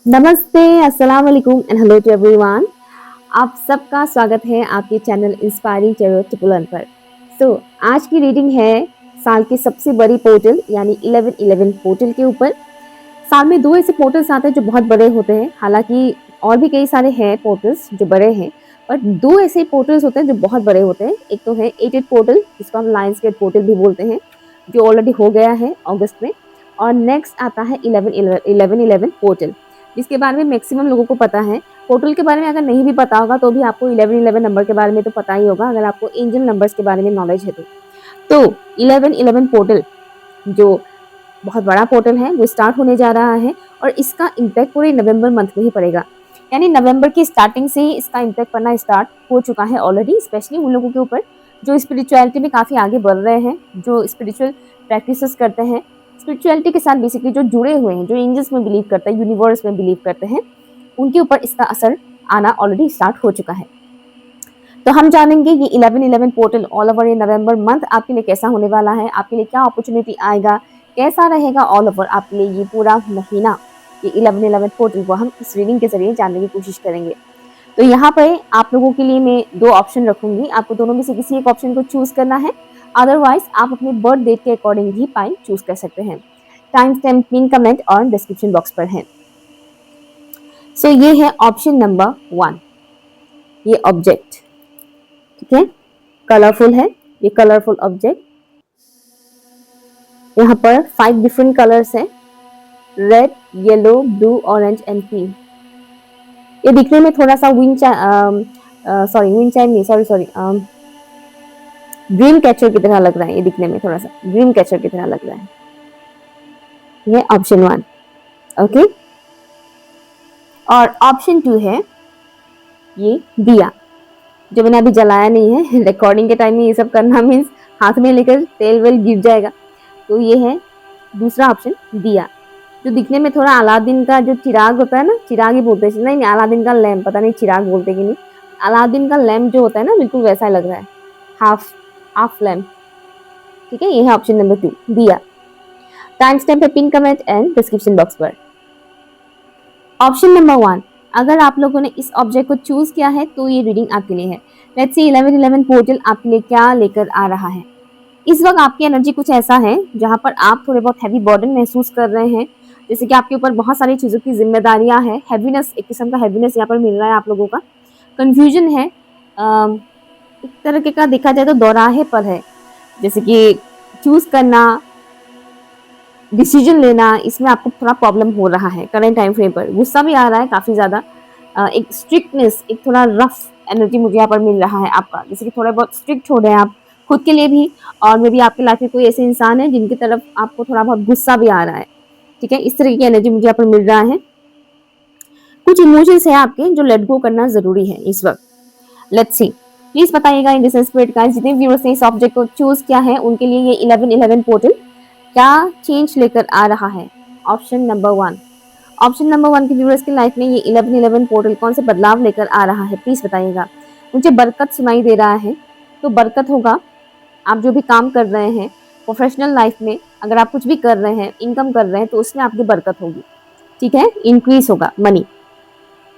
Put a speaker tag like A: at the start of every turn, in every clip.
A: नमस्ते, अस्सलाम वालेकुम एंड हेलो टू एवरीवन। आप सबका स्वागत है आपके चैनल इंस्पायरिंग टेरो ट्रिपल पर। आज की रीडिंग है साल की सबसे बड़ी पोर्टल यानी 1111 पोर्टल के ऊपर। साल में दो ऐसे पोर्टल्स आते हैं जो बहुत बड़े होते हैं, हालांकि और भी कई सारे हैं पोर्टल्स जो बड़े हैं, पर दो ऐसे पोर्टल्स होते हैं जो बहुत बड़े होते हैं। एक तो है 88 पोर्टल, जिसको हम लायंस गेट पोर्टल भी बोलते हैं, जो ऑलरेडी हो गया है अगस्त में। और नेक्स्ट आता है 1111 पोर्टल, जिसके बारे में मैक्सिमम लोगों को पता है। पोर्टल के बारे में अगर नहीं भी पता होगा तो भी आपको 1111 नंबर के बारे में तो पता ही होगा, अगर आपको एंजल नंबर्स के बारे में नॉलेज है तो 1111 पोर्टल जो बहुत बड़ा पोर्टल है वो स्टार्ट होने जा रहा है, और इसका इम्पैक्ट पूरे नवंबर मंथ में ही पड़ेगा। यानी नवंबर की स्टार्टिंग से ही इसका इम्पैक्ट पड़ना स्टार्ट हो चुका है ऑलरेडी, स्पेशली उन लोगों के ऊपर जो स्पिरिचुअलिटी में काफ़ी आगे बढ़ रहे हैं, जो स्पिरिचुअल प्रैक्टिसेस करते हैं, स्पिरिचुअलिटी के साथ बेसिकली जो जुड़े हुए हैं, जो एंजल्स में बिलीव करते हैं, यूनिवर्स में बिलीव करते हैं, उनके ऊपर इसका असर आना ऑलरेडी स्टार्ट हो चुका है। तो हम जानेंगे ये 1111 पोर्टल ऑल ओवर ये नवंबर मंथ आपके लिए कैसा होने वाला है, आपके लिए क्या अपॉर्चुनिटी आएगा, कैसा रहेगा ऑल ओवर आपके लिए ये पूरा महीना। ये 1111 पोर्टल को हम इस रीडिंग के जरिए जानने की कोशिश करेंगे। तो यहाँ पर आप लोगों के लिए मैं दो ऑप्शन रखूंगी, आपको दोनों में से किसी एक ऑप्शन को चूज करना है, अदरवाइज आप अपने बर्थ डेट के अकॉर्डिंग ही पाई चूज कर सकते हैं। टाइम स्टैम्प पिन कमेंट और डिस्क्रिप्शन बॉक्स पर है। सो ये है ऑप्शन नंबर 1, ये ऑब्जेक्ट, ठीक है, कलरफुल है ये कलरफुल ऑब्जेक्ट। यहाँ पर 5 डिफरेंट कलर्स हैं, red, yellow, blue, orange and pink. ये दिखने में थोड़ा सा विंड चाइम नहीं, सॉरी ड्रीम कैचर की तरह लग रहा है। ये दिखने में थोड़ा सा ड्रीम कैचर की तरह लग रहा है। ये ऑप्शन 1, ओके। और ऑप्शन 2 है ये दिया, जो मैंने अभी जलाया नहीं है। रिकॉर्डिंग के टाइम में ये सब करना मीन्स हाथ में लेकर तेल वेल गिर जाएगा। तो ये है दूसरा ऑप्शन, दिया, जो दिखने में थोड़ा अलादीन का जो चिराग होता है ना, चिराग ही बोलते हैं, नहीं अलादीन का लैम्प, पता नहीं चिराग बोलते कि नहीं, अलादीन का लैम्प जो होता है ना, बिल्कुल वैसा लग रहा है, हाफ लैम्प, ठीक है। ये है ऑप्शन नंबर 2, दिया। टाइम स्टैम्प पे pin comment and description box पर। ऑप्शन नंबर 1, अगर आप लोगों ने इस ऑब्जेक्ट को चूज किया है तो ये रीडिंग आपके लिए है। लेट्स सी 1111 पोर्टल आपके लिए क्या लेकर आ रहा है। इस वक्त आपकी एनर्जी कुछ ऐसा है जहां पर आप थोड़े बहुत हैवी बर्डन महसूस कर रहे हैं, जैसे कि आपके ऊपर बहुत सारी चीज़ों की जिम्मेदारियां हैं, हैवीनेस, एक किस्म का हैवीनेस यहाँ पर मिल रहा है आप लोगों का, कंफ्यूजन है, एक तरह का देखा जाए तो दौराहे पर है, जैसे कि चूज करना, डिसीजन लेना, इसमें आपको थोड़ा प्रॉब्लम हो रहा है करंट टाइम फ्रेम पर। गुस्सा भी आ रहा है काफ़ी ज़्यादा, एक स्ट्रिक्टनेस, एक थोड़ा रफ एनर्जी मुझे यहाँ पर मिल रहा है आपका, जैसे कि थोड़ा बहुत स्ट्रिक्ट हो रहे हैं आप खुद के लिए भी, और मे भी आपकी लाइफ में कोई ऐसे इंसान है जिनकी तरफ आपको थोड़ा बहुत गुस्सा भी आ रहा है, ठीक है। इस तरह की एनर्जी मुझे यहाँ पर मिल रहा है। कुछ इमोशंस है आपके जो लेट गो करना जरूरी है इस वक्त। लेट्स सी, प्लीज बताइएगा इन दिस स्पिरिट गाइस, जितने व्यूअर्स ने इस ऑब्जेक्ट को चूज किया है उनके लिए ये 1111 पोर्टल क्या चेंज लेकर आ रहा है। ऑप्शन नंबर 1, ऑप्शन नंबर 1 के व्यूअर्स की लाइफ में ये 1111 पोर्टल कौन से बदलाव लेकर आ रहा है, प्लीज बताइएगा। मुझे बरकत सुनाई दे रहा है, तो बरकत होगा। आप जो भी काम कर रहे हैं प्रोफेशनल लाइफ में, अगर आप कुछ भी कर रहे हैं, इनकम कर रहे हैं, तो उसमें आपकी बरकत होगी, ठीक है, इंक्रीज होगा मनी।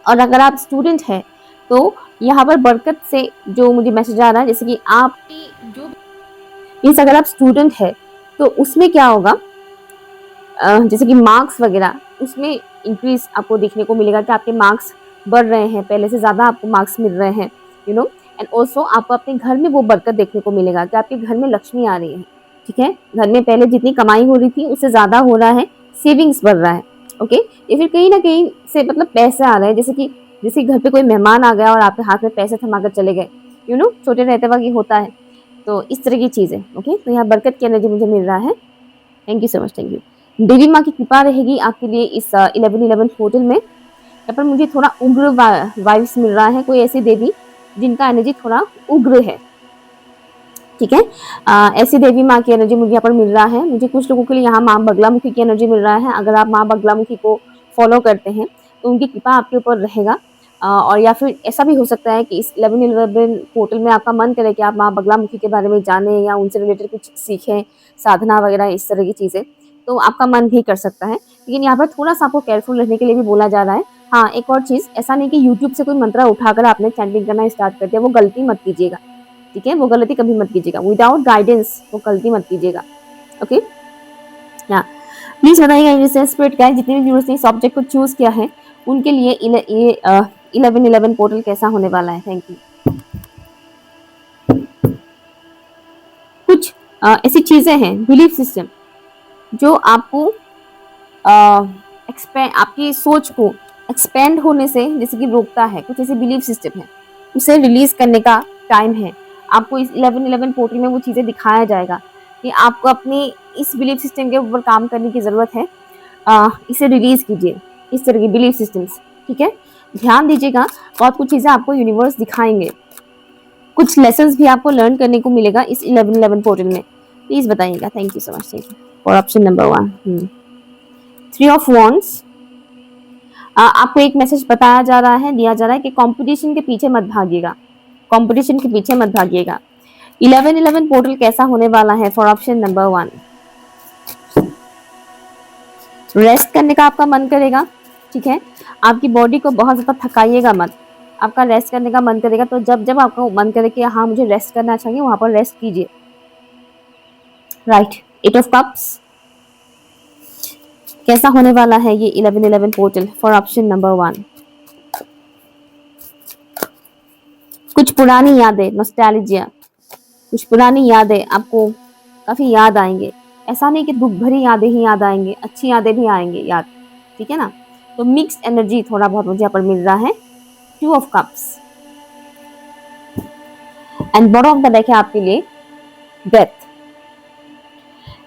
A: और अगर आप स्टूडेंट हैं तो यहाँ पर बरकत से जो मुझे मैसेज आ रहा है, जैसे कि आपकी जो मीन्स अगर आप स्टूडेंट है तो उसमें क्या होगा, जैसे कि मार्क्स वगैरह, उसमें इंक्रीज आपको देखने को मिलेगा कि आपके मार्क्स बढ़ रहे हैं, पहले से ज़्यादा आपको मार्क्स मिल रहे हैं, यू नो। एंड ऑल्सो आपको अपने घर में वो बरकत देखने को मिलेगा कि आपके घर में लक्ष्मी आ रही है, ठीक है। घर में पहले जितनी कमाई हो रही थी उससे ज़्यादा हो रहा है, सेविंग्स बढ़ रहा है, ओके। या फिर कहीं ना कहीं से मतलब पैसे आ रहे हैं, जैसे घर पे कोई मेहमान आ गया और आपके हाथ में पैसे थमा कर चले गए, यू नो, छोटे रहते वक्त ये होता है। तो इस तरह की चीज़ें, ओके। तो यहाँ बरकत की एनर्जी मुझे मिल रहा है। Thank you so much, thank you. देवी माँ की कृपा रहेगी आपके लिए इस 1111 पोर्टल में। यहाँ पर मुझे थोड़ा उग्र वाइब्स मिल रहा है, कोई ऐसी देवी जिनका एनर्जी थोड़ा उग्र है, ठीक है। ऐसी देवी माँ की एनर्जी मुझे यहाँ पर मिल रहा है। मुझे कुछ लोगों के लिए यहाँ माँ बगलामुखी की एनर्जी मिल रहा है। अगर आप माँ बगलामुखी को फॉलो करते हैं तो उनकी कृपा आपके ऊपर रहेगा। और या फिर ऐसा भी हो सकता है कि इस 1111 पोर्टल में आपका मन करे कि आप माँ बगलामुखी के बारे में जानें या उनसे रिलेटेड कुछ सीखें, साधना वगैरह इस तरह की चीज़ें। तो आपका मन भी कर सकता है। लेकिन यहाँ पर थोड़ा-सा आपको केयरफुल रहने के लिए भी बोला जा रहा है। हाँ, एक और चीज़, ऐसा नहीं कि यूट्यूब से कोई मंत्र उठाकर आपने चैंटिंग करना स्टार्ट कर दिया, वो गलती मत कीजिएगा, ठीक है? वो गलती कभी मत कीजिएगा। विदाउट गाइडेंस वो गलती मत कीजिएगा, ओके? हाँ, प्लीज़ बताइएगा जैसे स्पिरिट गाइड जितने भी व्यूअर्स ने इस सब्जेक्ट को चूज़ किया है, उनके लिए 1111 पोर्टल कैसा होने वाला है? Thank you. कुछ ऐसी चीज़ें हैं, बिलीफ सिस्टम, जो आपको आपकी सोच को एक्सपेंड होने से जैसे कि रोकता है। कुछ ऐसे बिलीफ सिस्टम है, उसे रिलीज करने का टाइम है। आपको इस 1111 पोर्टल में वो चीज़ें दिखाया जाएगा कि आपको अपनी इस बिलीफ सिस्टम के ऊपर काम करने की ज़रूरत है। इसे रिलीज कीजिए, इस तरह की बिलीफ सिस्टम्स, ठीक है? ध्यान दीजिएगा, बहुत कुछ चीज़ें आपको यूनिवर्स दिखाएंगे, कुछ लेसन्स भी आपको लर्न करने को मिलेगा इस 1111 पोर्टल में। प्लीज़ बताइएगा। Thank you so much. Thank you for option number 1। 3 of wands, आपको एक मैसेज बताया जा रहा है, दिया जा रहा है कि कंपटीशन के पीछे मत भागिएगा, कंपटीशन के पीछे मत भागिएगा। 1111 पोर्टल कैसा होने वाला है फॉर ऑप्शन नंबर 1? रेस्ट करने का आपका मन करेगा, ठीक है? आपकी बॉडी को बहुत ज़्यादा थकाइएगा मत, आपका रेस्ट करने का मन करेगा। तो जब जब आपका मन करे कि हाँ मुझे रेस्ट करना चाहिए, वहां पर रेस्ट कीजिए, राइट? 8 ऑफ कप्स, कैसा होने वाला है ये 1111 पोर्टल फॉर ऑप्शन नंबर 1? कुछ पुरानी यादें, नॉस्टैल्जिया, कुछ पुरानी यादें आपको काफी याद आएंगे। ऐसा नहीं कि दुख भरी यादें ही याद आएंगे, अच्छी यादें भी आएंगे याद, ठीक है ना? तो मिक्स एनर्जी थोड़ा बहुत मुझे यहाँ पर मिल रहा है। 2 of cups and bottom of the deck है आपके लिए डेथ।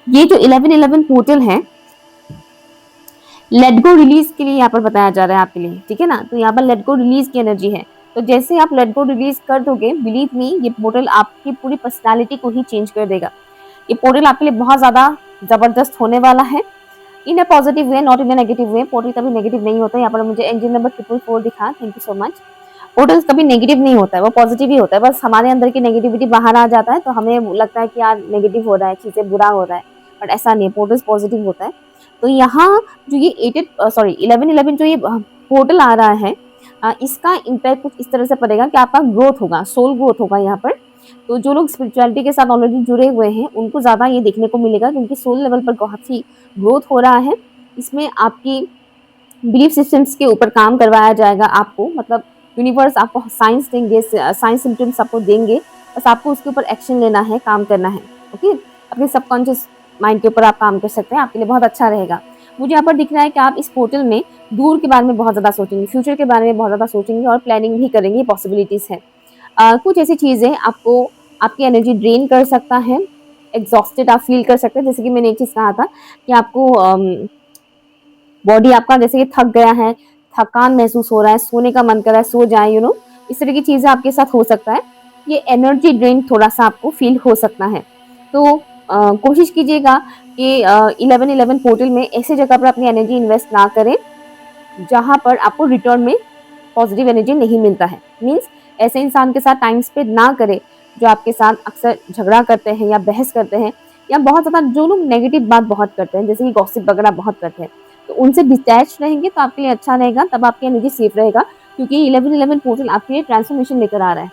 A: ये जो 1111 पोर्टल है, लेट गो रिलीज के लिए यहाँ पर बताया जा रहा है आपके लिए, ठीक है ना? तो यहाँ पर लेट गो रिलीज की एनर्जी है। तो जैसे आप लेट गो रिलीज कर दोगे, बिलीव मी, ये पोर्टल आपकी पूरी पर्सनालिटी को ही चेंज कर देगा। ये पोर्टल आपके लिए बहुत ज्यादा जबरदस्त होने वाला है, in a positive way, not in a negative way. Portal कभी नेगेटिव नहीं होता। यहाँ पर मुझे एंजल नंबर 444 दिखा, thank you so much. Portal कभी नेगेटिव नहीं होता है, वो पॉजिटिव ही होता है। बस हमारे अंदर की नेगेटिविटी बाहर आ जाता है, तो हमें लगता है कि यार नेगेटिव हो रहा है, चीजें बुरा हो रहा है, बट ऐसा नहीं है, पोर्टल पॉजिटिव होता है। तो यहाँ जो ये 1111 जो ये पोर्टल आ रहा है, इसका इम्पैक्ट कुछ इस तरह से पड़ेगा कि आपका ग्रोथ होगा, सोल ग्रोथ होगा यहाँ पर। तो जो लोग स्पिरिचुअलिटी के साथ ऑलरेडी जुड़े हुए हैं, उनको ज़्यादा ये देखने को मिलेगा, क्योंकि सोल लेवल पर बहुत ही ग्रोथ हो रहा है। इसमें आपकी बिलीफ सिस्टम्स के ऊपर काम करवाया जाएगा आपको, मतलब यूनिवर्स आपको साइंस देंगे, साइंस सिम्टम्स आपको देंगे, बस आपको उसके ऊपर एक्शन लेना है, काम करना है, ओके? अपने सबकॉन्शियस माइंड के ऊपर आप काम कर सकते हैं, आपके लिए बहुत अच्छा रहेगा। मुझे यहाँ पर दिख रहा है कि आप इस पोर्टल में दूर के बारे में बहुत ज़्यादा सोचेंगे, फ्यूचर के बारे में बहुत ज़्यादा सोचेंगे और प्लानिंग भी करेंगे, पॉसिबिलिटीज़ है। कुछ ऐसी चीज़ें आपको आपकी एनर्जी ड्रेन कर सकता है, एग्जॉस्टेड आप फील कर सकते हैं। जैसे कि मैंने एक चीज़ कहा था कि आपको बॉडी आपका जैसे कि थक गया है, थकान महसूस हो रहा है, सोने का मन कर रहा है, सो जाए, इस तरह की चीज़ें आपके साथ हो सकता है। ये एनर्जी ड्रेन थोड़ा सा आपको फील हो सकता है। तो कोशिश कीजिएगा कि 1111 पोर्टल में ऐसे जगह पर अपनी एनर्जी इन्वेस्ट ना करें जहाँ पर आपको रिटर्न में पॉजिटिव एनर्जी नहीं मिलता है। मीन्स ऐसे इंसान के साथ टाइम स्पेंड ना करें जो आपके साथ अक्सर झगड़ा करते हैं या बहस करते हैं, या बहुत ज़्यादा जो लोग नेगेटिव बात बहुत करते हैं, जैसे कि गॉसिप वगैरह बहुत करते हैं। तो उनसे डिटैच रहेंगे तो आपके लिए अच्छा रहेगा, तब आपकी एनर्जी सेफ रहेगा, क्योंकि 1111 पोर्टल आपके लिए ट्रांसफॉर्मेशन लेकर आ रहा है,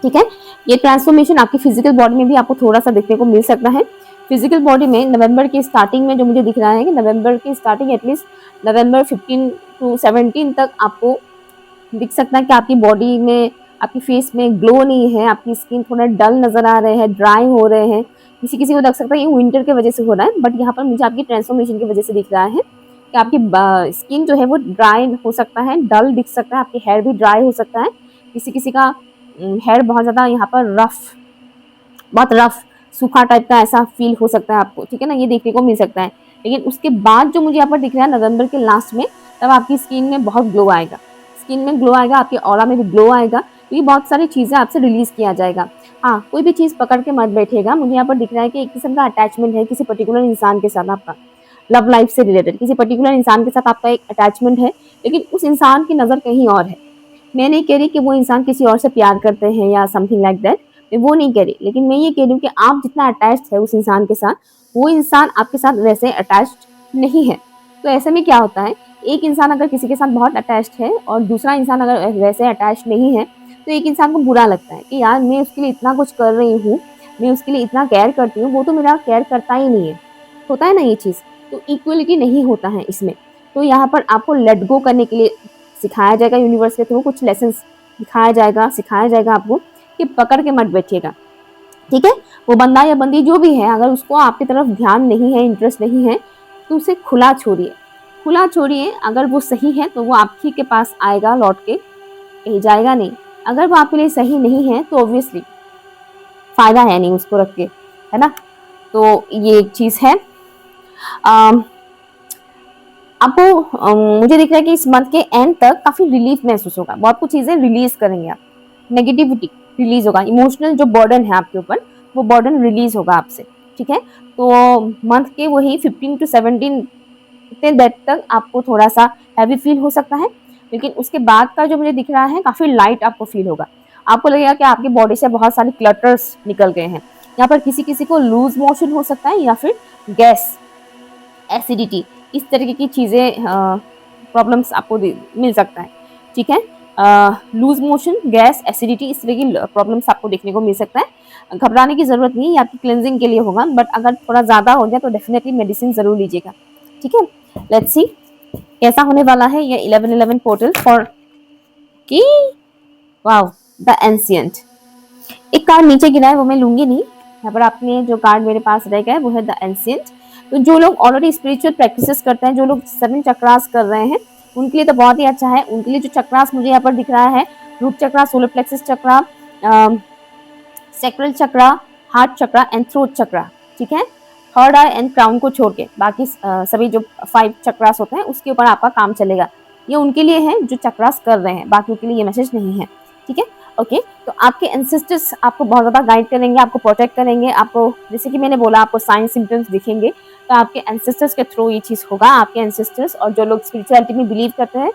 A: ठीक है? ये ट्रांसफॉर्मेशन आपकी फिजिकल बॉडी में भी आपको थोड़ा सा देखने को मिल सकता है। फिजिकल बॉडी में नवंबर की स्टार्टिंग में जो मुझे दिख रहा है कि नवंबर की स्टार्टिंग एटलीस्ट नवंबर 15 to 17 तक आपको दिख सकता है कि आपकी बॉडी में, आपकी फेस में ग्लो नहीं है, आपकी स्किन थोड़ा डल नजर आ रहे हैं, ड्राई हो रहे हैं। किसी किसी को लग सकता है ये विंटर की वजह से हो रहा है, बट यहाँ पर मुझे आपकी ट्रांसफॉर्मेशन की वजह से दिख रहा है कि आपकी स्किन जो है वो ड्राई हो सकता है, डल दिख सकता है, आपकी हेयर भी ड्राई हो सकता है। किसी किसी का हेयर बहुत ज़्यादा यहाँ पर बहुत रफ सूखा टाइप का ऐसा फील हो सकता है आपको, ठीक है ना? ये देखने को मिल सकता है। लेकिन उसके बाद जो मुझे यहाँ पर दिख रहा है नवंबर के लास्ट में, तब आपकी स्किन में बहुत ग्लो आएगा, स्किन में ग्लो आएगा, आपके ऑरा में भी ग्लो आएगा। तो ये बहुत सारी चीज़ें आपसे रिलीज किया जाएगा। हाँ, कोई भी चीज़ पकड़ के मत बैठिएगा। मुझे यहाँ पर दिख रहा है कि एक किस्म का अटैचमेंट है किसी पर्टिकुलर इंसान के साथ, आपका लव लाइफ से रिलेटेड किसी पर्टिकुलर इंसान के साथ आपका एक अटैचमेंट है, लेकिन उस इंसान की नज़र कहीं और है। मैं नहीं कह रही कि वो इंसान किसी और से प्यार करते हैं या समथिंग लाइक दैट, मैं वो नहीं कह रही, लेकिन मैं ये कह रही हूँ कि आप जितना अटैच्ड है उस इंसान के साथ, वो इंसान आपके साथ वैसे अटैच्ड नहीं है। तो ऐसे में क्या होता है, एक इंसान अगर किसी के साथ बहुत अटैच्ड है और दूसरा इंसान अगर वैसे अटैच्ड नहीं है, तो एक इंसान को बुरा लगता है कि यार मैं उसके लिए इतना कुछ कर रही हूँ, मैं उसके लिए इतना केयर करती हूँ, वो तो मेरा केयर करता ही नहीं है। होता है ना ये चीज़? तो इक्वलिटी नहीं होता है इसमें। तो यहाँ पर आपको लेट गो करने के लिए सिखाया जाएगा, यूनिवर्स के थ्रू कुछ लेसन्स दिखाया जाएगा, सिखाया जाएगा आपको कि पकड़ के मत बैठिएगा, ठीक है? वो बंदा या बंदी जो भी है, अगर उसको आपकी तरफ ध्यान नहीं है, इंटरेस्ट नहीं है, तो उसे खुला छोड़िए। खुला छोड़िए, अगर वो सही है तो वो आप ही के पास आएगा लौट के, कहीं जाएगा नहीं। अगर वो आपके लिए सही नहीं है तो ऑब्वियसली फ़ायदा है नहीं उसको रख के, है ना? तो ये एक चीज़ है। अम, आपको मुझे दिख रहा है कि इस मंथ के एंड तक काफ़ी रिलीफ महसूस होगा। बहुत कुछ चीज़ें रिलीज़ करेंगे आप। नेगेटिविटी रिलीज़ होगा, इमोशनल जो बर्डन है आपके ऊपर, वो बर्डन रिलीज़ होगा आपसे, ठीक है? तो मंथ के वही 15 टू 17 इतने डेट तक आपको थोड़ा-सा हैवी फ़ील हो सकता है, लेकिन उसके बाद का जो मुझे दिख रहा है काफ़ी लाइट आपको फ़ील होगा। आपको लगेगा कि आपकी बॉडी से बहुत सारे क्लटर्स निकल गए हैं। यहाँ पर किसी-किसी को लूज़ मोशन हो सकता है या फिर गैस, एसिडिटी, इस तरीके की चीज़ें प्रॉब्लम्स आपको मिल सकता है, ठीक है? लूज़ मोशन, गैस, एसिडिटी, इस तरह की प्रॉब्लम्स आपको देखने को मिल सकता है। घबराने की ज़रूरत नहीं है, ये आपकी क्लेंजिंग के लिए होगा, बट अगर थोड़ा ज़्यादा हो जाए तो डेफिनेटली मेडिसिन ज़रूर लीजिएगा, ठीक है? लेट्स सी कैसा होने वाला है ये 11-11 पोर्टल फॉर की वाओ द एंशिएंट। एक कार्ड नीचे गिरा है, वो मैं लूंगी नहीं। यहाँ पर आपने जो कार्ड मेरे पास रह गया है वो है द एंशिएंट। तो जो लोग ऑलरेडी स्पिरिचुअल प्रैक्टिसेस करते हैं, जो लोग 7 चक्रास कर रहे हैं, उनके लिए तो बहुत ही अच्छा है। उनके लिए जो चक्रास मुझे यहाँ पर दिख रहा है, root chakra, solar plexus chakra, sacral chakra, heart chakra and throat chakra, ठीक है? थर्ड आई एंड क्राउन को छोड़ के बाकी सभी जो 5 चक्रास होते हैं उसके ऊपर आपका काम चलेगा। ये उनके लिए है जो चक्रास कर रहे हैं, बाकियों के लिए ये मैसेज नहीं है, ठीक है? ओके, तो आपके एंसेस्टर्स आपको बहुत ज़्यादा गाइड करेंगे, आपको प्रोटेक्ट करेंगे, आपको जैसे कि मैंने बोला आपको साइन सिम्टम्स दिखेंगे, तो आपके एंसेस्टर्स के थ्रू ये चीज़ होगा। आपके एंसेस्टर्स और जो लोग स्पिरिचुअलिटी में बिलीव करते हैं,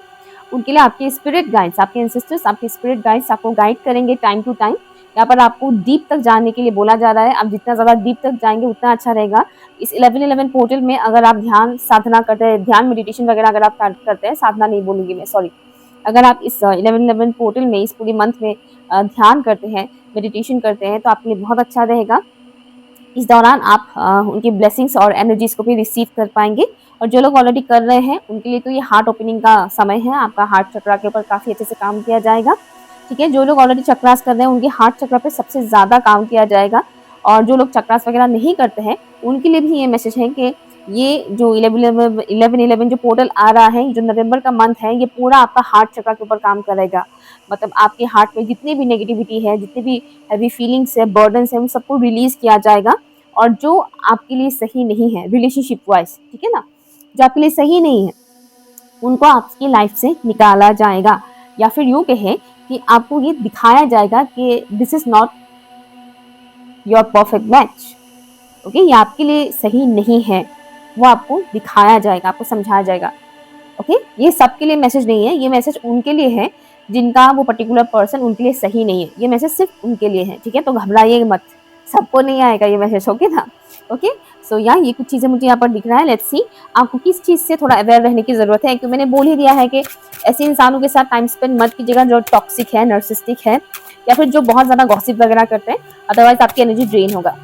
A: उनके लिए आपके स्पिरिट गाइड्स, आपके एंसेस्टर्स, आपके स्पिरिट गाइड्स आपको गाइड करेंगे टाइम टू टाइम। यहाँ पर आपको डीप तक जाने के लिए बोला जा रहा है। आप जितना ज़्यादा डीप तक जाएंगे उतना अच्छा रहेगा। इस 11-11 पोर्टल में अगर आप ध्यान साधना करते हैं, ध्यान मेडिटेशन वगैरह अगर आप करते हैं, साधना नहीं बोलूँगी मैं, सॉरी, अगर आप इस 11-11 पोर्टल में इस पूरी मंथ में ध्यान करते हैं, मेडिटेशन करते हैं, तो आपके लिए बहुत अच्छा रहेगा। इस दौरान आप उनकी ब्लेसिंग्स और एनर्जीज को भी रिसीव कर पाएंगे। और जो लोग ऑलरेडी कर रहे हैं उनके लिए तो ये हार्ट ओपनिंग का समय है। आपका हार्ट चक्रा के ऊपर काफ़ी अच्छे से काम किया जाएगा, ठीक है? जो लोग ऑलरेडी चक्रास कर रहे हैं उनके हार्ट चक्रा पे सबसे ज़्यादा काम किया जाएगा। और जो लोग चक्रास वगैरह नहीं करते हैं उनके लिए भी ये मैसेज है कि ये जो 11-11 जो पोर्टल आ रहा है, जो नवंबर का मंथ है, ये पूरा आपका हार्ट चक्रा के ऊपर काम करेगा। मतलब आपके हार्ट में जितनी भी नेगेटिविटी है, जितनी भी हैवी फीलिंग्स है, बर्डन्स है, उन सबको रिलीज किया जाएगा। और जो आपके लिए सही नहीं है रिलेशनशिप वाइज, ठीक है ना, जो आपके लिए सही नहीं है, उनको आपकी लाइफ से निकाला जाएगा। या फिर यूँ कहें कि आपको ये दिखाया जाएगा कि this is not your perfect match, okay? ये आपके लिए सही नहीं है, वो आपको दिखाया जाएगा, आपको समझाया जाएगा, ओके? ये सबके लिए मैसेज नहीं है, ये मैसेज उनके लिए है जिनका वो पर्टिकुलर पर्सन उनके लिए सही नहीं है। ये मैसेज सिर्फ उनके लिए है, ठीक है? तो घबराइए मत, सबको नहीं आएगा ये मैसेज, ओके ना? ओके, सो या ये कुछ चीज़ें मुझे यहाँ पर दिख रहा है। लेट्स सी आपको किस चीज़ से थोड़ा अवेयर रहने की ज़रूरत है। क्योंकि मैंने बोल ही दिया है कि ऐसे इंसानों के साथ टाइम स्पेंड मत कीजिएगा जो टॉक्सिक है, नर्सिस्टिक है, या फिर जो बहुत ज़्यादा गॉसिप वगैरह करते हैं, अदरवाइज आपकी एनर्जी ड्रेन होगा।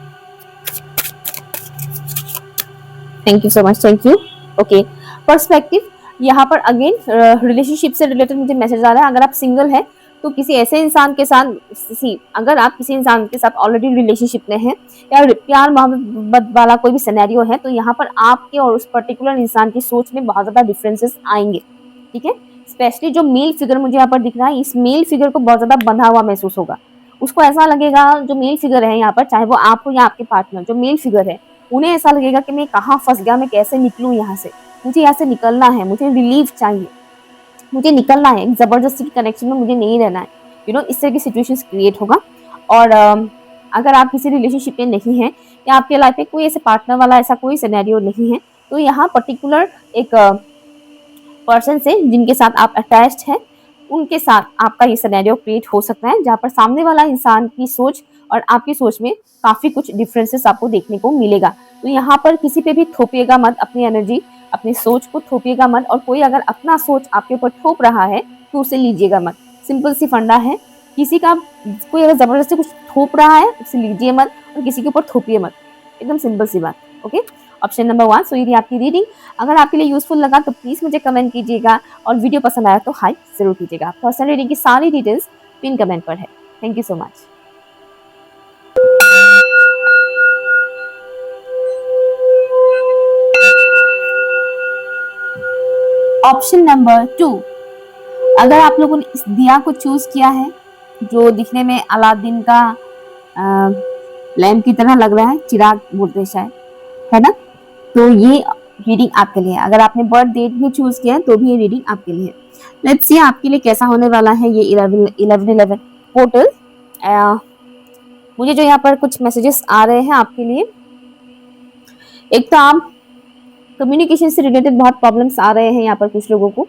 A: Thank you so much, thank you. Okay, perspective, यहाँ पर अगेन रिलेशनशिप से रिलेटेड मुझे मैसेज आ रहा है। अगर आप सिंगल है तो किसी ऐसे इंसान के साथ अगर आप किसी इंसान के साथ ऑलरेडी रिलेशनशिप में हैं या प्यार मोहब्बत वाला कोई भी सिनेरियो है, तो यहाँ पर आपके और उस पर्टिकुलर इंसान की सोच में बहुत ज़्यादा डिफरेंसेस आएंगे, ठीक है? स्पेशली जो मेल फिगर मुझे यहाँ पर दिख रहा है, इस मेल फिगर को बहुत ज़्यादा बंधा हुआ महसूस होगा। उसको ऐसा लगेगा, जो मेल फिगर है यहाँ पर, चाहे वो आप हो या आपके पार्टनर, जो मेल फिगर है, उन्हें ऐसा लगेगा कि मैं कहाँ फंस गया, मैं कैसे निकलूँ यहाँ से, मुझे यहाँ से निकलना है, मुझे रिलीफ चाहिए, मुझे निकलना है, एक ज़बरदस्ती की कनेक्शन में मुझे नहीं रहना है, यू नो, इस तरह की सिचुएशंस क्रिएट होगा। और अगर आप किसी रिलेशनशिप में नहीं हैं या आपके लाइफ में कोई ऐसे पार्टनर वाला ऐसा कोई सिनेरियो नहीं है, तो यहाँ पर्टिकुलर एक पर्सन से जिनके साथ आप अटैच्ड हैं, उनके साथ आपका ये सिनेरियो क्रिएट हो सकता है, जहाँ पर सामने वाला इंसान की सोच और आपकी सोच में काफ़ी कुछ डिफरेंसेस आपको देखने को मिलेगा। तो यहाँ पर किसी पे भी थोपिएगा मत अपनी एनर्जी, अपनी सोच को थोपिएगा मत, और कोई अगर अपना सोच आपके ऊपर थोप रहा है तो उसे लीजिएगा मत। सिंपल सी फंडा है, किसी का कोई अगर जबरदस्ती कुछ थोप रहा है उसे लीजिए मत और किसी के ऊपर थोपिए मत, एकदम सिंपल सी बात। Okay, option number 1। सो ये थी आपकी रीडिंग। अगर आपके लिए यूजफुल लगा तो प्लीज मुझे कमेंट कीजिएगा, और वीडियो पसंद आया तो हाइप जरूर कीजिएगा। पर्सनल रीडिंग की सारी डिटेल्स पिन कमेंट पर है। Thank you so much. Option number 2। अगर आप लोगों ने इस दिया को चूज किया है, जो दिखने में अलादीन का लैम्प की तरह लग रहा है, चिराग बोलते हैं शायद, है ना, तो ये रीडिंग आपके लिए है। अगर आपने बर्थ डेट भी चूज किया है तो भी ये रीडिंग आपके लिए है। लेट्स सी आपके लिए कैसा होने वाला है ये 1111 पोर्टल। मुझे जो यहाँ पर कुछ मैसेजेस आ रहे हैं आपके लिए, एक तो आप कम्युनिकेशन से रिलेटेड बहुत प्रॉब्लम्स आ रहे हैं यहाँ पर कुछ लोगों को,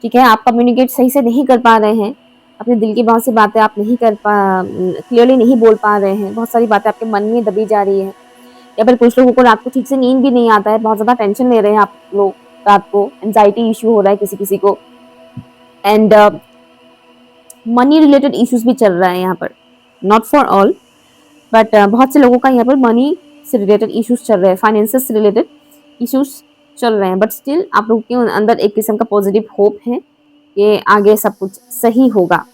A: ठीक है। आप कम्युनिकेट सही से नहीं कर पा रहे हैं, अपने दिल की बहुत सी बातें आप नहीं कर पा क्लियरली नहीं बोल पा रहे हैं, बहुत सारी बातें आपके मन में दबी जा रही है, या फिर कुछ लोगों को रात को ठीक से नींद भी नहीं आता है, बहुत ज्यादा टेंशन ले रहे हैं आप लोग, रात को एंजाइटी इश्यू हो रहा है किसी किसी को, एंड मनी रिलेटेड इश्यूज भी चल रहा है यहाँ पर, नॉट फॉर ऑल बट बहुत से लोगों का यहाँ पर मनी से रिलेटेड इश्यूज चल रहे हैं, फाइनेंसेस से रिलेटेड इश्यूज चल रहे हैं, बट स्टिल आप लोगों के अंदर एक किस्म का पॉजिटिव होप है कि आगे सब कुछ सही होगा।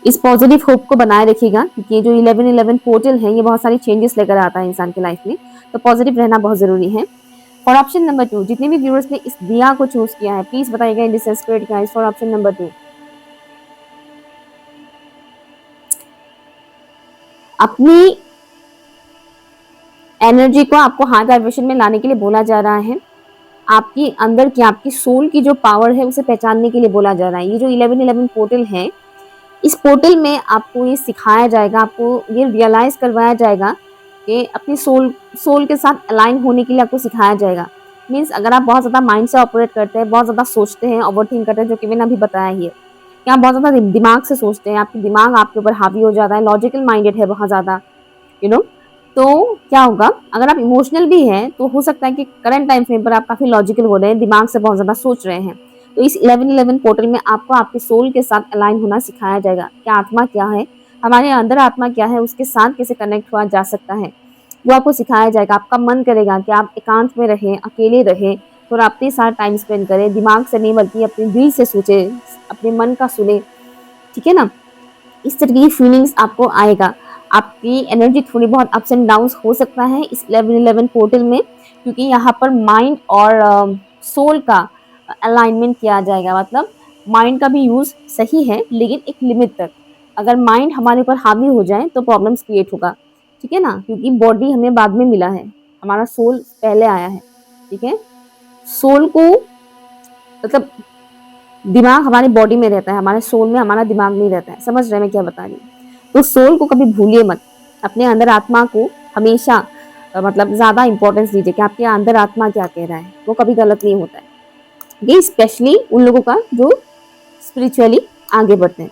A: इस पॉजिटिव होप को बनाए रखिएगा, क्योंकि ये जो 1111 पोर्टल है ये बहुत सारी चेंजेस लेकर आता है इंसान की लाइफ में, तो पॉजिटिव रहना बहुत जरूरी है। फॉर ऑप्शन नंबर 2, जितने भी व्यूअर्स ने इस दिया को चूज किया है प्लीज बताइएगा in this script guys for option number 2। अपनी एनर्जी को आपको हाई वाइब्रेशन में लाने के लिए बोला जा रहा है, आपकी अंदर की आपकी सोल की जो पावर है उसे पहचानने के लिए बोला जा रहा है। ये जो 1111 पोर्टल है, इस पोर्टल में आपको ये सिखाया जाएगा, आपको ये रियलाइज करवाया जाएगा कि अपनी सोल के साथ अलाइन होने के लिए आपको सिखाया जाएगा। मीन्स अगर आप बहुत ज़्यादा माइंड से ऑपरेट करते हैं, बहुत ज़्यादा सोचते हैं, ओवरथिंक करते हैं, जो कि मैंने अभी बताया ही है कि आप बहुत ज़्यादा दिमाग से सोचते हैं, आपका दिमाग आपके ऊपर हावी हो जाता है, लॉजिकल माइंडेड है बहुत ज़्यादा, यू नो, तो क्या होगा, अगर आप इमोशनल भी हैं तो हो सकता है कि करंट टाइम फ्रेम पर आप काफ़ी लॉजिकल हो रहे हैं, दिमाग से बहुत ज़्यादा सोच रहे हैं। तो इस 1111 पोर्टल में आपको आपके सोल के साथ अलाइन होना सिखाया जाएगा कि आत्मा क्या है, हमारे अंदर आत्मा क्या है, उसके साथ कैसे कनेक्ट हुआ जा सकता है, वो आपको सिखाया जाएगा। आपका मन करेगा कि आप एकांत में रहें, अकेले रहें, थोड़ा अपने साथ टाइम स्पेंड करें, दिमाग से नहीं बल्कि अपने दिल से सोचे, अपने मन का सुने, ठीक है ना। इस तरह की फीलिंग्स आपको आएगा। आपकी एनर्जी थोड़ी बहुत अप्स एंड डाउन्स हो सकता है इस 1111 पोर्टल में, क्योंकि यहाँ पर माइंड और सोल का अलाइनमेंट किया जाएगा। मतलब माइंड का भी यूज़ सही है लेकिन एक लिमिट तक, अगर माइंड हमारे ऊपर हावी हो जाए तो प्रॉब्लम्स क्रिएट होगा, ठीक है ना, क्योंकि बॉडी हमें बाद में मिला है, हमारा सोल पहले आया है, ठीक है। सोल को मतलब दिमाग हमारी बॉडी में रहता है, हमारे सोल में हमारा दिमाग नहीं रहता है, समझ रहे मैं क्या बता रही हूँ। तो सोल को कभी भूलिए मत, अपने अंदर आत्मा को हमेशा मतलब ज़्यादा इंपॉर्टेंस दीजिए कि आपके अंदर आत्मा क्या कह रहा है, वो कभी गलत नहीं होता है। ये स्पेशली उन लोगों का जो स्पिरिचुअली आगे बढ़ते हैं।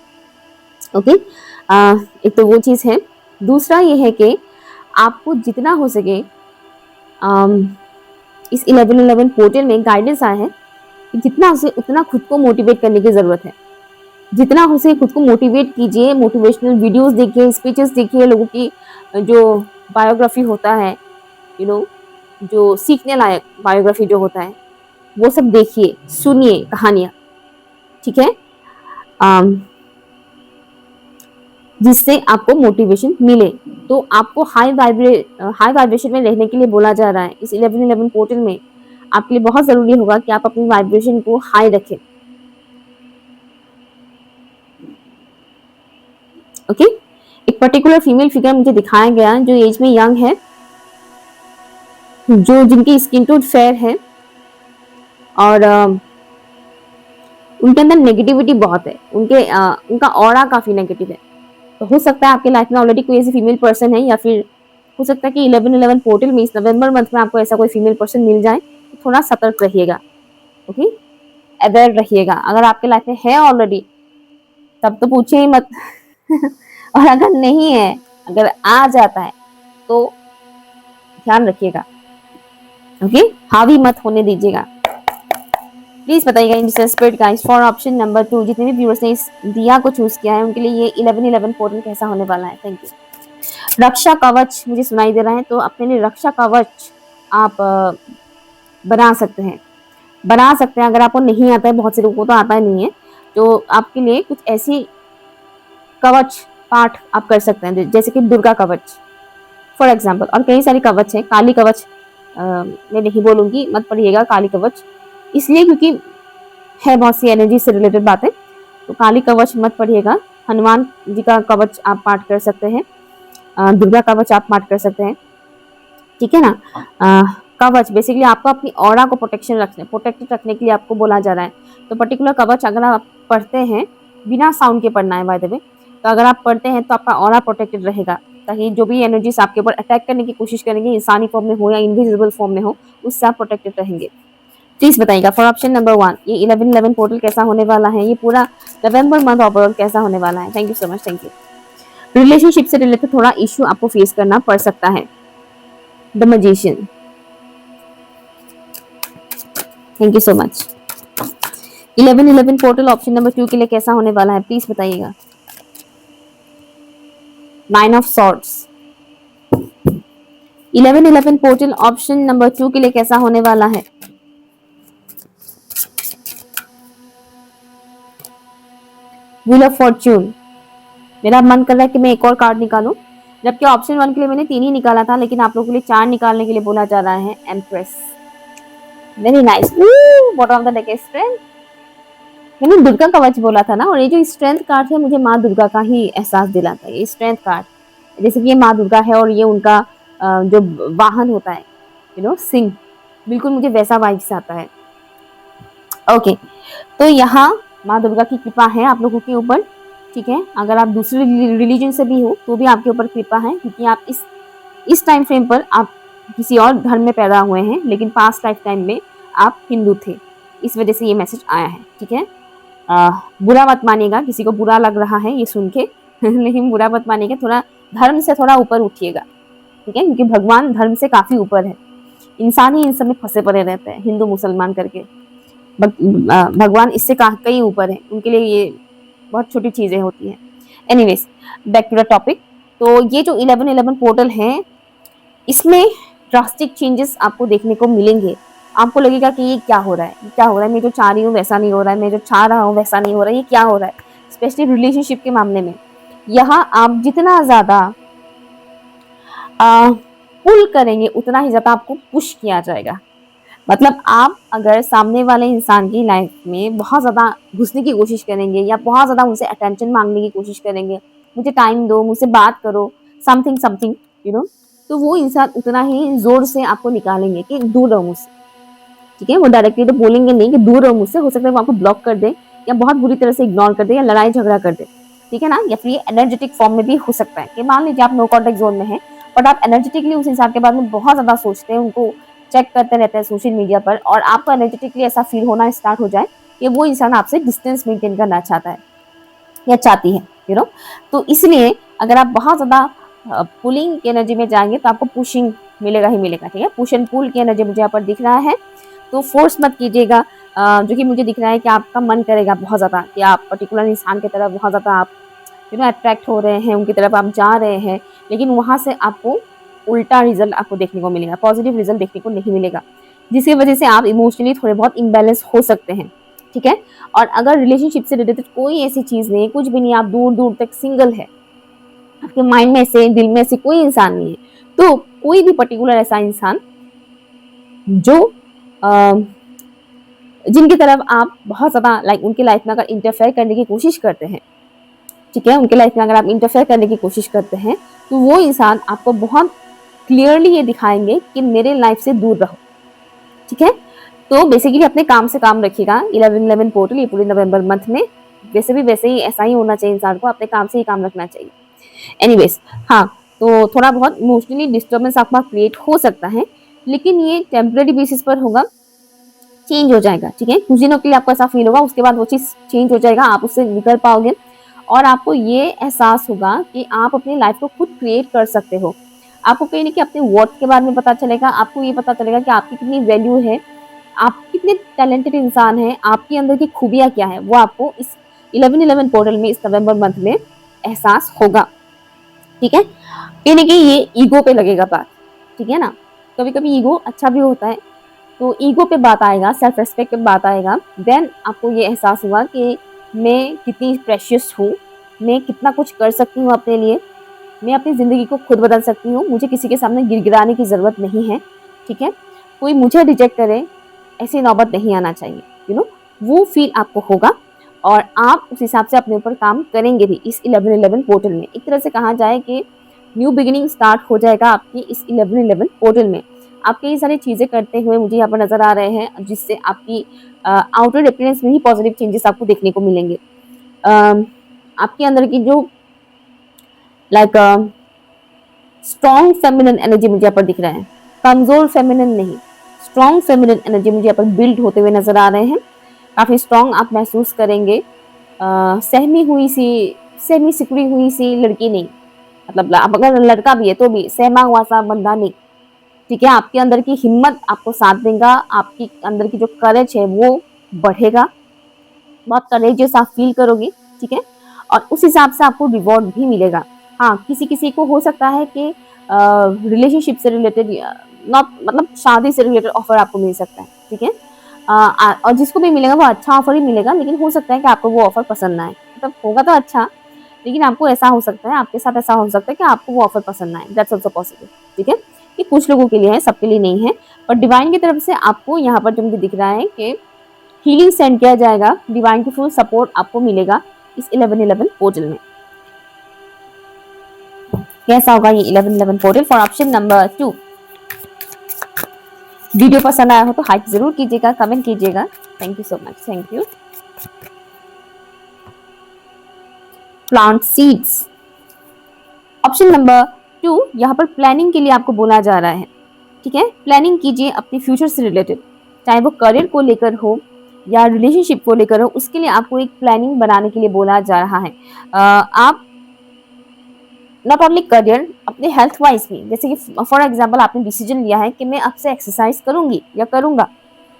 A: ओके, एक तो वो चीज़ है। दूसरा ये है कि आपको जितना हो सके इस 1111 पोर्टल में गाइडेंस आया है कि जितना हो सके उतना खुद को मोटिवेट करने की ज़रूरत है। जितना हो सके खुद को मोटिवेट कीजिए, मोटिवेशनल वीडियोस देखिए, स्पीचेस देखिए, लोगों की जो बायोग्राफी होता है, यू नो, जो सीखने लायक बायोग्राफी जो होता है वो सब देखिए, सुनिए कहानियाँ, ठीक है, जिससे आपको मोटिवेशन मिले। तो आपको हाई वाइब्रेशन में रहने के लिए बोला जा रहा है इस 1111 पोर्टल में। आपके लिए बहुत ज़रूरी होगा कि आप अपनी वाइब्रेशन को हाई रखें। ओके, एक पर्टिकुलर फीमेल फिगर मुझे दिखाया गया जो एज में यंग है, जो जिनकी स्किन टोन फेयर है और उनके अंदर नेगेटिविटी बहुत है, उनका ऑरा काफी नेगेटिव है। तो हो सकता है आपके लाइफ में ऑलरेडी कोई ऐसी फीमेल पर्सन है, या फिर हो सकता है कि 1111 पोर्टल में इस नवंबर मंथ में आपको ऐसा कोई फीमेल पर्सन मिल जाए, तो थोड़ा सतर्क रहिएगा। ओके, अवेयर रहिएगा। अगर आपके लाइफ में है ऑलरेडी तब तो पूछे ही मत और अगर नहीं है, अगर आ जाता है तो ध्यान रखिएगा, ओके, हावी मत होने दीजिएगा। प्लीज बताइएगा in spirit guys for option number 2, जितने भी व्यूअर्स ने इस दिया को चूज किया है उनके लिए ये 1111 पोर्टल कैसा होने वाला है। Thank you. रक्षा कवच मुझे सुनाई दे रहा है, तो अपने लिए रक्षा कवच आप बना सकते हैं, अगर आपको नहीं आता है, बहुत से लोगों को तो आता ही नहीं है, तो आपके लिए कुछ ऐसी कवच पाठ आप कर सकते हैं, जैसे कि दुर्गा कवच फॉर एग्जाम्पल, और कई सारी कवच है। काली कवच मैं नहीं बोलूंगी, मत पढ़िएगा काली कवच, इसलिए क्योंकि है बहुत सी एनर्जी से रिलेटेड बातें, तो काली कवच मत पढ़िएगा। हनुमान जी का कवच आप पाठ कर सकते हैं, दुर्गा कवच आप पाठ कर सकते हैं, ठीक है ना। कवच बेसिकली आपको अपनी ऑरा को प्रोटेक्टेड रखने के लिए आपको बोला जा रहा है। तो पर्टिकुलर कवच अगर आप पढ़ते हैं, बिना साउंड के पढ़ना है बाय द वे, तो अगर आप पढ़ते हैं तो आपका ऑरा प्रोटेक्टेड रहेगा, ताकि जो भी एनर्जीज आपके ऊपर अटैक करने की कोशिश करेंगे, इंसानी फॉर्म में हो या इनविजिबल फॉर्म में हो, उससे आप प्रोटेक्टेड रहेंगे। प्लीज बताइएगा फॉर ऑप्शन नंबर 1 ये 1111 पोर्टल कैसा होने वाला है, ये पूरा नवंबर मंथ ओवरऑल कैसा होने वाला है। Thank you so much, thank you. Relationship से रिलेटेड थोड़ा इश्यू आपको फेस करना पड़ सकता है। The magician, thank you so much. 1111 portal option number 2 के लिए कैसा होने वाला है, प्लीज बताइएगा। 9 of swords, 1111 portal option number 2 के लिए कैसा होने वाला है। व्हील ऑफ फॉर्च्यून, मेरा मन कर रहा है कि मैं एक और कार्ड निकालूं, जबकि ऑप्शन 1 के लिए मैंने 3 ही निकाला था, लेकिन आप लोगों के लिए 4 निकालने के लिए बोला जा रहा है। Empress, very nice. Bottom of the deck strength, मैंने दुर्गा कवच बोला था ना, और ये जो स्ट्रेंथ कार्ड है मुझे माँ दुर्गा का ही एहसास दिलाता है। ये स्ट्रेंथ कार्ड, जैसे कि ये माँ दुर्गा है और ये उनका जो वाहन होता है, सिंह, बिल्कुल मुझे वैसा वाइब्स आता है। ओके, तो यहाँ माँ दुर्गा की कृपा है आप लोगों के ऊपर, ठीक है। अगर आप दूसरे रिलीजन से भी हो तो भी आपके ऊपर कृपा है, क्योंकि आप इस टाइम फ्रेम पर आप किसी और धर्म में पैदा हुए हैं, लेकिन पास्ट लाइफ टाइम में आप हिंदू थे, इस वजह से ये मैसेज आया है, ठीक है। बुरा मत मानिएगा, किसी को बुरा लग रहा है ये सुन के लेकिन बुरा मत मानिएगा, थोड़ा धर्म से थोड़ा ऊपर उठिएगा, ठीक है, क्योंकि भगवान धर्म से काफी ऊपर है, इंसान ही इन सब में फंसे पड़े रहते हैं, हिंदू मुसलमान करके। भगवान इससे कहीं ऊपर है, उनके लिए ये बहुत छोटी चीजें होती हैं। Anyways, back to the topic. तो ये जो 1111 पोर्टल है, इसमें ड्रास्टिक चेंजेस आपको देखने को मिलेंगे। आपको लगेगा कि ये क्या हो रहा है, क्या हो रहा है, मैं जो चाह रही हूँ वैसा नहीं हो रहा है, मैं जो चाह रहा हूँ वैसा नहीं हो रहा है, ये क्या हो रहा है। स्पेशली रिलेशनशिप के मामले में यहाँ आप जितना ज्यादा पुल करेंगे, उतना ही ज्यादा आपको पुश किया जाएगा। मतलब आप अगर सामने वाले इंसान की लाइफ में बहुत ज़्यादा घुसने की कोशिश करेंगे, या बहुत ज़्यादा उनसे अटेंशन मांगने की कोशिश करेंगे, मुझे टाइम दो, मुझसे बात करो, समथिंग समथिंग, तो वो इंसान उतना ही जोर से आपको निकालेंगे कि दूर रहो मुझसे, ठीक है। वो डायरेक्टली तो बोलेंगे नहीं कि दूर रहो मुझसे, हो सकता है वो आपको ब्लॉक कर दे, या बहुत बुरी तरह से इग्नोर कर दे, या लड़ाई झगड़ा कर दे, ठीक है ना। या फिर ये एनर्जेटिक फॉर्म में भी हो सकता है कि मान लीजिए आप नो कॉन्टेक्ट जोन में है, बट आप एनर्जेटिकली उस इंसान के बारे में बहुत ज़्यादा सोचते हैं, उनको चेक करते रहते हैं सोशल मीडिया पर, और आपको एनर्जेटिकली ऐसा फील होना स्टार्ट हो जाए कि वो इंसान आपसे डिस्टेंस मेंटेन करना चाहता है या चाहती है, तो इसलिए अगर आप बहुत ज़्यादा पुलिंग की एनर्जी में जाएंगे तो आपको पुशिंग मिलेगा ही मिलेगा, ठीक है। पुश एंड पुल की एनर्जी मुझे यहाँ पर दिख रहा है, तो फोर्स मत कीजिएगा। जो कि मुझे दिख रहा है कि आपका मन करेगा बहुत ज़्यादा कि आप पर्टिकुलर इंसान की तरफ बहुत ज़्यादा आप अट्रैक्ट हो रहे हैं, उनकी तरफ आप जा रहे हैं, लेकिन वहाँ से आपको उल्टा रिजल्ट आपको देखने को मिलेगा, पॉजिटिव रिजल्ट देखने को नहीं मिलेगा, जिसकी वजह से आप इमोशनली थोड़े बहुत इम्बैलेंस हो सकते हैं, ठीक है। और अगर रिलेशनशिप से रिलेटेड कोई ऐसी चीज़ नहीं है, कुछ भी नहीं, आप दूर दूर तक सिंगल है, आपके माइंड में से, दिल में से कोई इंसान नहीं है, तो कोई भी पर्टिकुलर ऐसा इंसान जो जिनकी तरफ आप बहुत ज़्यादा लाइक उनकी लाइफ में अगर इंटरफेयर करने की कोशिश करते हैं, ठीक है, उनके लाइफ में अगर आप इंटरफेयर करने की कोशिश करते हैं, तो वो इंसान आपको बहुत क्लियरली ये दिखाएंगे कि मेरे लाइफ से दूर रहो, ठीक है। तो बेसिकली अपने काम से काम रखिएगा। 1111 पोर्टल ये पूरे नवंबर मंथ में वैसे ही ऐसा ही होना चाहिए, इंसान को अपने काम से ही काम रखना चाहिए। एनीवेज, हाँ, तो थोड़ा बहुत इमोशनली डिस्टर्बेंस आपका क्रिएट हो सकता है, लेकिन ये टेम्परेरी बेसिस पर होगा, चेंज हो जाएगा, ठीक है। कुछ दिनों के लिए आपको ऐसा फील होगा, उसके बाद वो चीज़ चेंज हो जाएगा, आप उससे निकल पाओगे, और आपको ये एहसास होगा कि आप अपनी लाइफ को खुद क्रिएट कर सकते हो। आपको कहीं न कहीं अपने वर्थ के बारे में पता चलेगा, आपको ये पता चलेगा कि आपकी कितनी वैल्यू है, आप कितने टैलेंटेड इंसान हैं, आपके अंदर की खूबियाँ क्या हैं, वो आपको इस 11/11 पोर्टल में इस नवंबर मंथ में एहसास होगा, ठीक है? कहीं न कहीं ये ईगो पे लगेगा बात, ठीक है ना? कभी-कभी ईगो अच्छा भी होता है, तो ईगो पे बात आएगा, सेल्फ रिस्पेक्ट पे बात आएगा, देन आपको ये एहसास हुआ कि मैं कितनी प्रेशियस हूँ, मैं कितना कुछ कर सकती हूँ अपने लिए, मैं अपनी ज़िंदगी को खुद बदल सकती हूँ, मुझे किसी के सामने गिड़गिड़ाने की ज़रूरत नहीं है, ठीक है? कोई मुझे रिजेक्ट करे, ऐसी नौबत नहीं आना चाहिए, वो फ़ील आपको होगा और आप उस हिसाब से अपने ऊपर काम करेंगे भी इस 11/11 पोर्टल में। एक तरह से कहा जाए कि न्यू बिगिनिंग स्टार्ट हो जाएगा आपकी इस 11/11 पोर्टल में। आप कई सारी चीज़ें करते हुए मुझे यहाँ पर नज़र आ रहे हैं, जिससे आपकी आउटर अपीयरेंस में ही पॉजिटिव चेंजेस आपको देखने को मिलेंगे। आपके अंदर की जो लाइक स्ट्रॉन्ग फेमिनिन एनर्जी मुझे यहाँ पर दिख रहा है, कमजोर फेमिनिन नहीं, स्ट्रॉन्ग फेमिनिन एनर्जी मुझे यहाँ पर बिल्ड होते हुए नजर आ रहे हैं। काफी स्ट्रॉन्ग आप महसूस करेंगे। सहमी सिकुड़ी हुई सी लड़की नहीं, मतलब आप अगर लड़का भी है तो भी सहमा हुआ सा बंदा नहीं, ठीक है? आपके अंदर की हिम्मत आपको साथ देगा, आपके अंदर की जो करेज है वो बढ़ेगा, बहुत करेजियस आप फील करोगे, ठीक है? और उस हिसाब से आपको रिवॉर्ड भी मिलेगा। हाँ, किसी-किसी को हो सकता है कि रिलेशनशिप से रिलेटेड नॉट मतलब शादी से रिलेटेड ऑफर आपको मिल सकता है, ठीक है? और जिसको भी मिलेगा वो अच्छा ऑफर ही मिलेगा, लेकिन हो सकता है कि आपको वो ऑफर पसंद ना आए। मतलब होगा तो अच्छा, लेकिन आपको ऐसा हो सकता है, आपके साथ ऐसा हो सकता है कि आपको वो ऑफर पसंद ना आए। दैट्स आल्सो पॉसिबल, ठीक है? ये कुछ लोगों के लिए है, सबके लिए नहीं है। पर डिवाइन की तरफ से आपको यहाँ पर जो मुझे दिख रहा है कि हीलिंग सेंड किया जाएगा, डिवाइन की फुल सपोर्ट आपको मिलेगा इस 11/11 पोर्टल में। कैसा होगा ये 11/11 portal for option number 2? Video पसंद आया हो तो हाइप जरूर कीजिएगा, कमेंट कीजिएगा। Thank you so much, thank you. Plant seeds, option number 2 यहाँ पर प्लानिंग के लिए आपको बोला जा रहा है, ठीक है? प्लानिंग कीजिए अपने फ्यूचर से रिलेटेड, चाहे वो करियर को लेकर हो या रिलेशनशिप को लेकर हो, उसके लिए आपको एक प्लानिंग बनाने के लिए बोला जा रहा है। आप नॉट ओनली करियर, अपने हेल्थ वाइज भी, जैसे कि फॉर एग्जांपल आपने डिसीजन लिया है कि मैं अब से एक्सरसाइज करूंगी या करूंगा,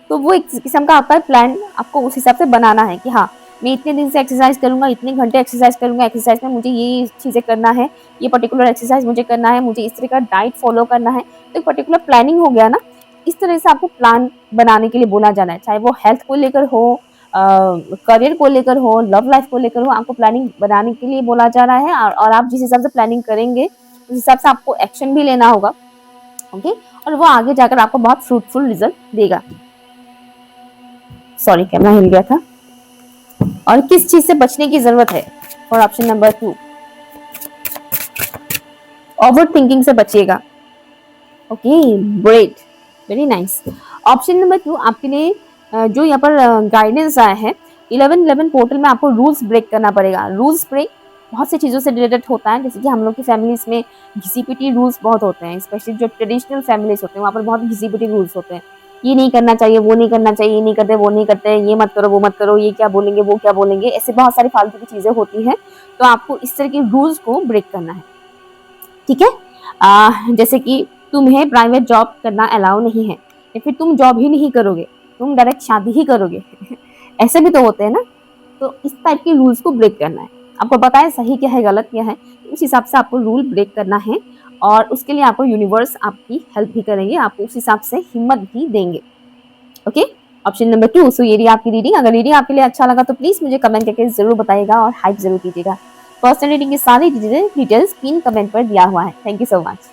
A: तो वो एक किस्म का आपका प्लान आपको उस हिसाब से बनाना है कि हाँ, मैं इतने दिन से एक्सरसाइज करूंगा, इतने घंटे एक्सरसाइज करूंगा, एक्सरसाइज में मुझे ये चीज़ें करना है, ये पर्टिकुलर एक्सरसाइज मुझे करना है, मुझे इस तरह का डाइट फॉलो करना है, तो एक पर्टिकुलर प्लानिंग हो गया ना। इस तरह से आपको प्लान बनाने के लिए बोला जाना है, चाहे वो हेल्थ को लेकर हो, करियर को लेकर हो, लव लाइफ को लेकर हो, आपको प्लानिंग बनाने के लिए बोला जा रहा है। और आप जिस हिसाब से प्लानिंग करेंगे उस हिसाब से आपको एक्शन भी लेना होगा, ओके? और वो आगे जाकर आपको बहुत फ्रूटफुल रिजल्ट देगा। सॉरी, कैमरा हिल गया था। और किस चीज से बचने की जरूरत है for option number 2? Over thinking से बचिएगा, okay? Great, very nice. Option number 2 आपके लिए जो यहाँ पर गाइडेंस आया है, 11/11 पोर्टल में आपको रूल्स ब्रेक करना पड़ेगा। रूल्स ब्रेक बहुत सी चीज़ों से रिलेटेड होता है, जैसे कि हम लोग की फैमिलीज में घिसी-पिटी रूल्स बहुत होते हैं, स्पेशली जो ट्रेडिशनल फैमिलीज होते हैं वहाँ पर बहुत घिसी-पिटी रूल्स होते हैं। ये नहीं करना चाहिए, वो नहीं करना चाहिए, ये नहीं करते, वो नहीं करते, ये मत करो, वो मत करो, ये क्या बोलेंगे, वो क्या बोलेंगे, ऐसे बहुत सारी फालतू की चीज़ें होती हैं। तो आपको इस तरह के रूल्स को ब्रेक करना है, ठीक है? जैसे कि तुम्हें प्राइवेट जॉब करना अलाउ नहीं है, या फिर तुम जॉब ही नहीं करोगे, तुम डायरेक्ट शादी ही करोगे ऐसे भी तो होते हैं ना। तो इस टाइप के रूल्स को ब्रेक करना है, आपको पता है सही क्या है गलत क्या है, तो उस हिसाब से आपको रूल ब्रेक करना है। और उसके लिए आपको यूनिवर्स आपकी हेल्प भी करेंगे, आपको उस हिसाब से हिम्मत भी देंगे, ओके? Option number 2। सो ये रही आपकी रीडिंग। अगर रीडिंग आपके लिए अच्छा लगा तो प्लीज मुझे कमेंट करके जरूर बताइएगा और हाइप जरूर कीजिएगा। पर्सनल रीडिंग की सारी डिटेल्स पिन कमेंट पर दिया हुआ है। Thank you so much.